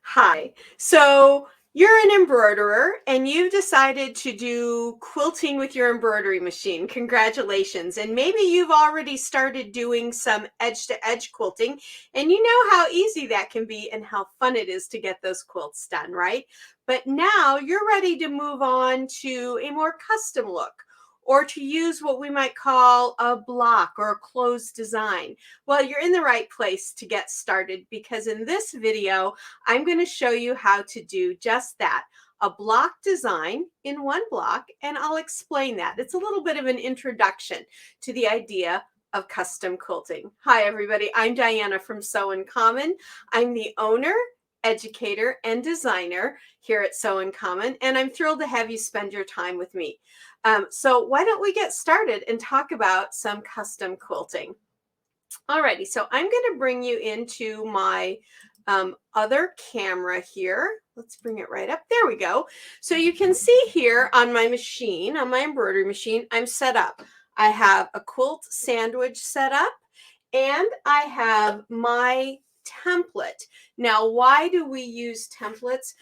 Hi. So you're an embroiderer and you've decided to do quilting with your embroidery machine. Congratulations. And maybe you've already started doing some edge to edge quilting and you know how easy that can be and how fun it is to get those quilts done, right? But now you're ready to move on to a more custom look or to use what we might call a block or a closed design. Well, you're in the right place to get started because in this video, I'm going to show you how to do just that, a block design in one block, and I'll explain that. It's a little bit of an introduction to the idea of custom quilting. Hi, everybody. I'm Diana from Sew in Common. I'm the owner, educator, and designer here at Sew in Common, and I'm thrilled to have you spend your time with me. So why don't we get started and talk about some custom quilting? Alrighty, so I'm going to bring you into my other camera here. Let's bring it right up. There we go. So you can see here on my machine, on my embroidery machine, I'm set up. I have a quilt sandwich set up and I have my template. Now, why do we use templates?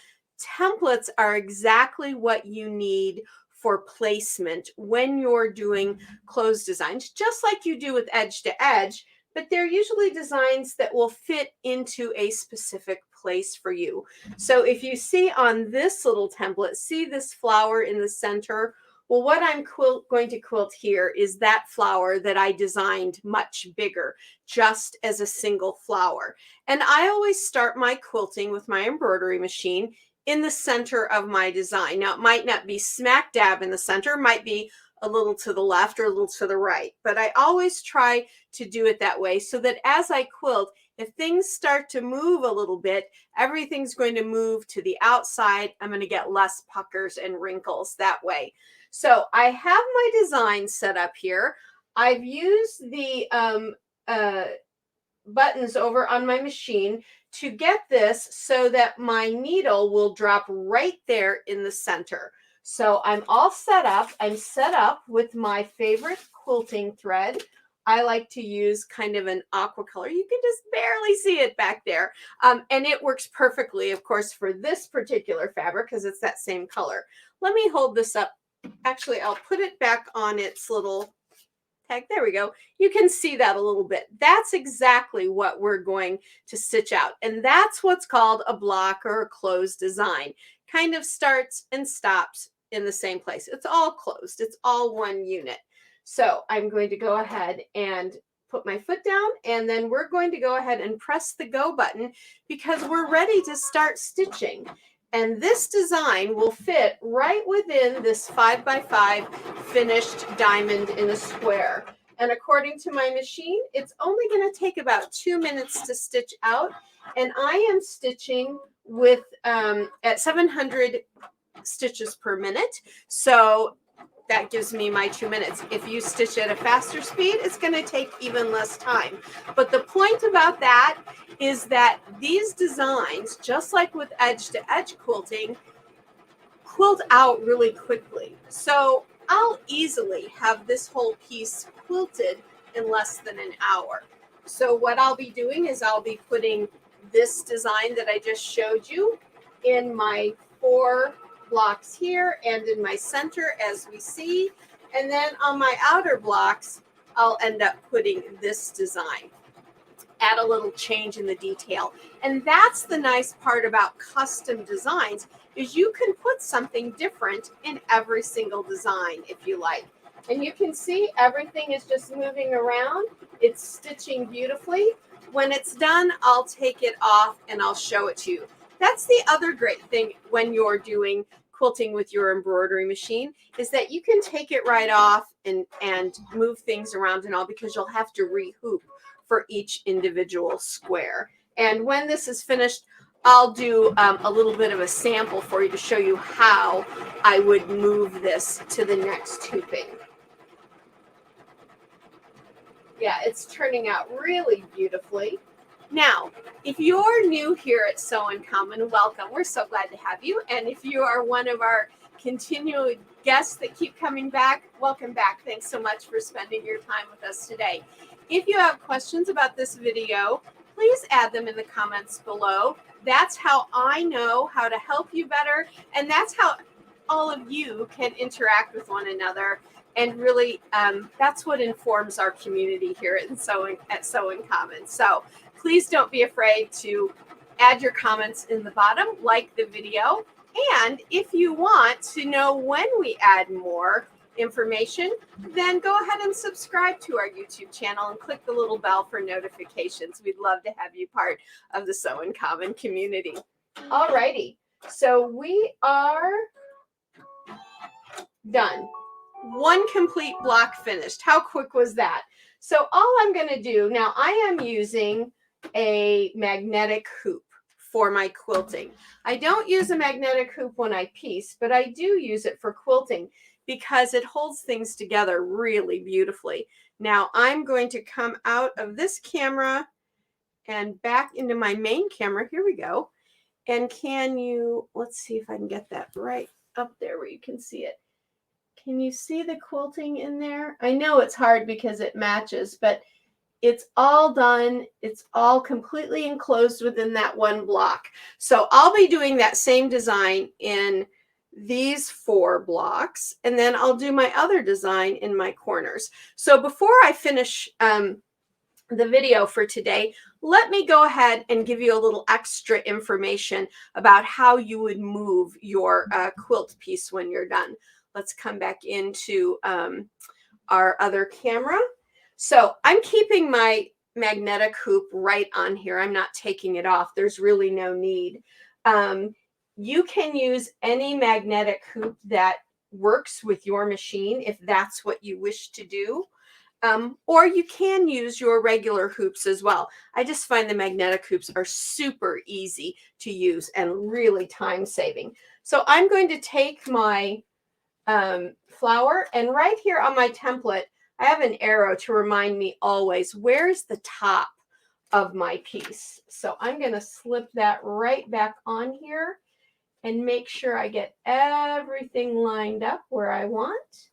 Templates are exactly what you need for placement when you're doing closed designs, just like you do with edge to edge, but they're usually designs that will fit into a specific place for you. So if you see on this little template, see this flower in the center? Well, what I'm going to quilt here is that flower that I designed much bigger, just as a single flower. And I always start my quilting with my embroidery machine in the center of my design. Now, it might not be smack dab in the center, might be a little to the left or a little to the right, but I always try to do it that way so that as I quilt, if things start to move a little bit, everything's going to move to the outside. I'm going to get less puckers and wrinkles that way. So I have my design set up here. I've used the buttons over on my machine to get this so that my needle will drop right there in the center. So I'm all set up. I'm set up with my favorite quilting thread. I like to use kind of an aqua color. You can just barely see it back there. And it works perfectly, of course, for this particular fabric because it's that same color. Let me hold this up. Actually, I'll put it back on its little tag. There we go. You can see that a little bit. That's exactly what we're going to stitch out. And that's what's called a block or a closed design. Kind of starts and stops in the same place. It's all closed. It's all one unit. So I'm going to go ahead and put my foot down, and then we're going to go ahead and press the go button because we're ready to start stitching. And this design will fit right within this 5x5 finished diamond in a square. And according to my machine, it's only going to take about 2 minutes to stitch out. And I am stitching with at 700 stitches per minute. So that gives me my 2 minutes. If you stitch at a faster speed, it's going to take even less time. But the point about that is that these designs, just like with edge to edge quilting, quilt out really quickly. So I'll easily have this whole piece quilted in less than an hour. So what I'll be doing is I'll be putting this design that I just showed you in my 4 blocks here and in my center, as we see. And then on my outer blocks, I'll end up putting this design. Add a little change in the detail. And that's the nice part about custom designs, is you can put something different in every single design if you like. And you can see everything is just moving around. It's stitching beautifully. When it's done, I'll take it off and I'll show it to you. That's the other great thing when you're doing quilting with your embroidery machine, is that you can take it right off and move things around and all, because you'll have to re-hoop for each individual square. And when this is finished, I'll do a little bit of a sample for you to show you how I would move this to the next hooping. Yeah, it's turning out really beautifully. Now, if you're new here at Sew in Common, welcome. We're so glad to have you. And if you are one of our continual guests that keep coming back, welcome back. Thanks so much for spending your time with us today. If you have questions about this video, please add them in the comments below. That's how I know how to help you better, and that's how all of you can interact with one another. And really, that's what informs our community here at Sew in Common. So please don't be afraid to add your comments in the bottom, like the video. And if you want to know when we add more information, then go ahead and subscribe to our YouTube channel and click the little bell for notifications. We'd love to have you part of the Sew in Common community. Alrighty, so we are done. One complete block finished. How quick was that? So all I'm going to do now, I am using a magnetic hoop for my quilting. I don't use a magnetic hoop when I piece, but I do use it for quilting because it holds things together really beautifully. Now I'm going to come out of this camera and back into my main camera. Here we go. And can you, let's see if I can get that right up there where you can see it. Can you see the quilting in there? I know it's hard because it matches, but it's all done. It's all completely enclosed within that one block. So I'll be doing that same design in these 4 blocks, and then I'll do my other design in my corners. So before I finish the video for today, let me go ahead and give you a little extra information about how you would move your quilt piece when you're done. Let's come back into our other camera. So I'm keeping my magnetic hoop right on here. I'm not taking it off. There's really no need. You can use any magnetic hoop that works with your machine if that's what you wish to do. Or you can use your regular hoops as well. I just find the magnetic hoops are super easy to use and really time saving. So I'm going to take my flower, and right here on my template I have an arrow to remind me always where's the top of my piece. So I'm going to slip that right back on here and make sure I get everything lined up where I want.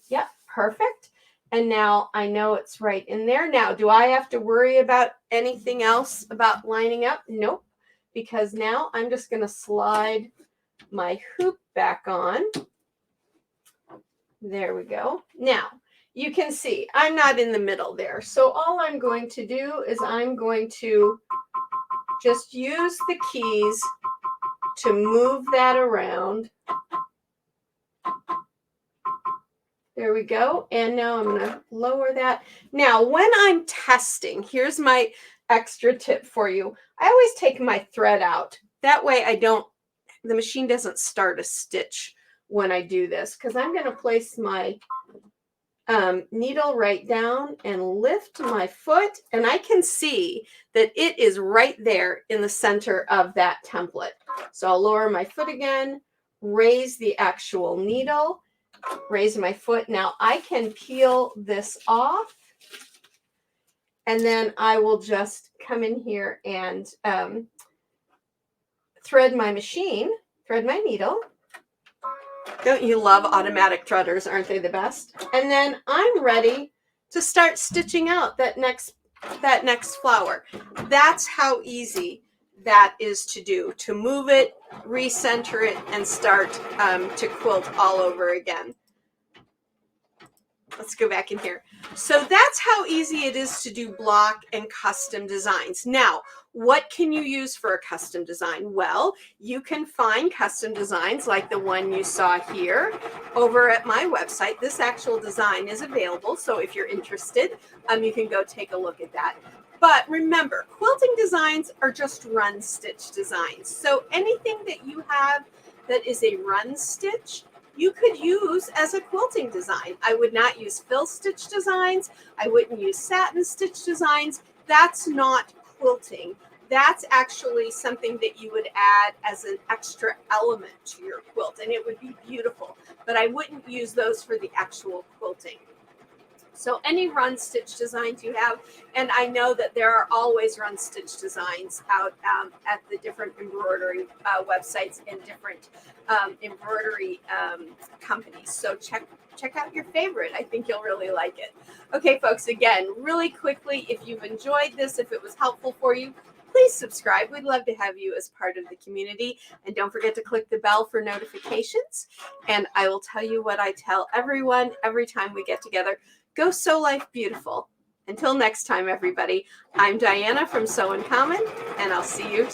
Yep, perfect. And now I know it's right in there. Now, do I have to worry about anything else about lining up? Nope, because now I'm just going to slide my hoop back on. There we go. Now, you can see I'm not in the middle there. So all I'm going to do is I'm going to just use the keys to move that around. There we go. And now I'm going to lower that. Now, when I'm testing, here's my extra tip for you. I always take my thread out. That way the machine doesn't start a stitch when I do this, because I'm going to place my needle right down and lift my foot, and I can see that it is right there in the center of that template. So I'll lower my foot again, raise the actual needle, raise my foot. Now I can peel this off, and then I will just come in here and thread my needle. Don't you love automatic threaders? Aren't they the best? And then I'm ready to start stitching out that next flower. That's how easy that is to do, to move it, recenter it, and start to quilt all over again. Let's go back in here. So that's how easy it is to do block and custom designs. Now, what can you use for a custom design? Well, you can find custom designs like the one you saw here over at my website. This actual design is available, so if you're interested, you can go take a look at that. But remember, quilting designs are just run stitch designs. So anything that you have that is a run stitch, you could use as a quilting design. I would not use fill stitch designs. I wouldn't use satin stitch designs. That's not quilting. That's actually something that you would add as an extra element to your quilt, and it would be beautiful. But I wouldn't use those for the actual quilting. So any run stitch designs you have, and I know that there are always run stitch designs out at the different embroidery websites and different embroidery companies. So check out your favorite. I think you'll really like it. Okay, folks, again, really quickly, if you've enjoyed this, if it was helpful for you, please subscribe. We'd love to have you as part of the community. And don't forget to click the bell for notifications. And I will tell you what I tell everyone every time we get together. Go sew life beautiful. Until next time, everybody, I'm Diana from Sew in Common, and I'll see you